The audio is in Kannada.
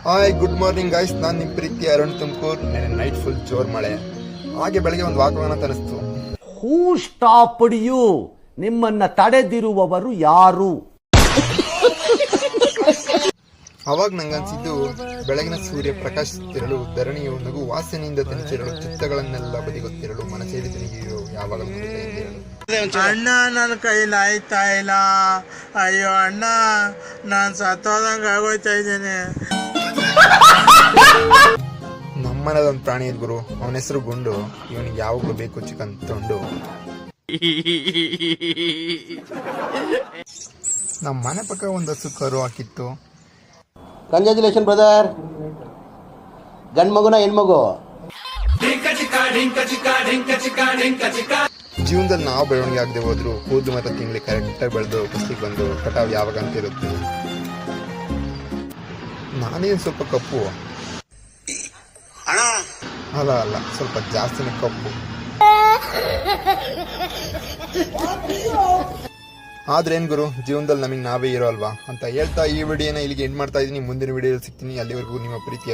ಹಾಯ್ ಗುಡ್ ಮಾರ್ನಿಂಗ್ ಗೈಸ್, ನಾನು ನಿಮ್ಮ ಪ್ರೀತಿ ಅರುಣ್ ತುಮಕೂರ್. ನೈಟ್ ಫುಲ್ ಜೋರ್ ಮಳೆ, ಹಾಗೆ ಬೆಳಗ್ಗೆ ಒಂದು ವಾಕವಾನ ತನಿಸ್ತು. ಹೂ ಸ್ಟಾಪ್ಡ್ ಯು? ನಿಮ್ಮನ್ನ ತಡೆದಿರುವವರು ಯಾರು? ಅವಾಗ ನಂಗನ್ಸಿದ್ದು, ಬೆಳಗಿನ ಸೂರ್ಯ ಪ್ರಕಾಶಿಸುತ್ತಿರಲು, ಧರಣಿಯು ನಗು ವಾಸನೆಯಿಂದ ತನಿಸಿರಲು, ಚಿತ್ತಗಳನ್ನೆಲ್ಲ ಬದಿಗೊತ್ತಿರಲು, ಮನಸ್ಸೇರಿ ತನಿಗೆಯು ಯಾವಾಗಲೂ ಎಂದಿರಲು. ಅಣ್ಣ ನನ್ನ ಕೈಲಿ ಆಯ್ತಾ ಇಲ್ಲ, ಅಯ್ಯೋ ಅಣ್ಣ ನಾನು ಸತ್ತೋದಂಗೆ ಆಗೋಯ್ತಾ ಇದ್ದೇನೆ. ನಮ್ಮನದ ಒಂದು ಪ್ರಾಣಿ ಇದ್ ಗುರು, ಅವನ ಹೆಸರು ಗುಂಡು. ಇವನಿಗೆ ಯಾವಾಗಲೂ ಬೇಕು ಚಿಕನ್ ತೊಂಡು. ನಮ್ಮ ಮನೆ ಪಕ್ಕ ಒಂದು ಹಸು ಕರು ಹಾಕಿತ್ತು. Congratulation brother. ಗಂಡ್ ಮಗುನ ಹೆಣ್ಮಗು? ಜೀವನದಲ್ಲಿ ನಾವು ಬೆಳವಣಿಗೆ ಆಗದೆ ಹೋದ್ರು ಕೂದಲು ಮತ್ತು ತಿಂಗಳಿಗೆ ಕರೆಕ್ಟಾಗಿ ಬೆಳೆದು ಫಸ್ಟಿಗೆ ಬಂದು ಕಟಾವ್ ಯಾವಾಗ ಅಂತ ಇರುತ್ತೆ. ನಾನೇನು ಸ್ವಲ್ಪ ಕಪ್ಪು ಅಲ್ಲ ಸ್ವಲ್ಪ ಜಾಸ್ತಿನೇ ಕಪ್ಪು. ಆದ್ರೆ ಏನ್ ಗುರು, ಜೀವನದಲ್ಲಿ ನಮಗೆ ನಾವೇ ಇರೋ ಅಲ್ವಾ ಅಂತ ಹೇಳ್ತಾ ಈ ವಿಡಿಯೋನ ಇಲ್ಲಿಗೆ ಎಂಡ್ ಮಾಡ್ತಾ ಇದೀನಿ. ಮುಂದಿನ ವಿಡಿಯೋದಲ್ಲಿ ಸಿಗ್ತೀನಿ. ಅಲ್ಲಿವರೆಗೂ ನಿಮ್ಮ ಪ್ರೀತಿ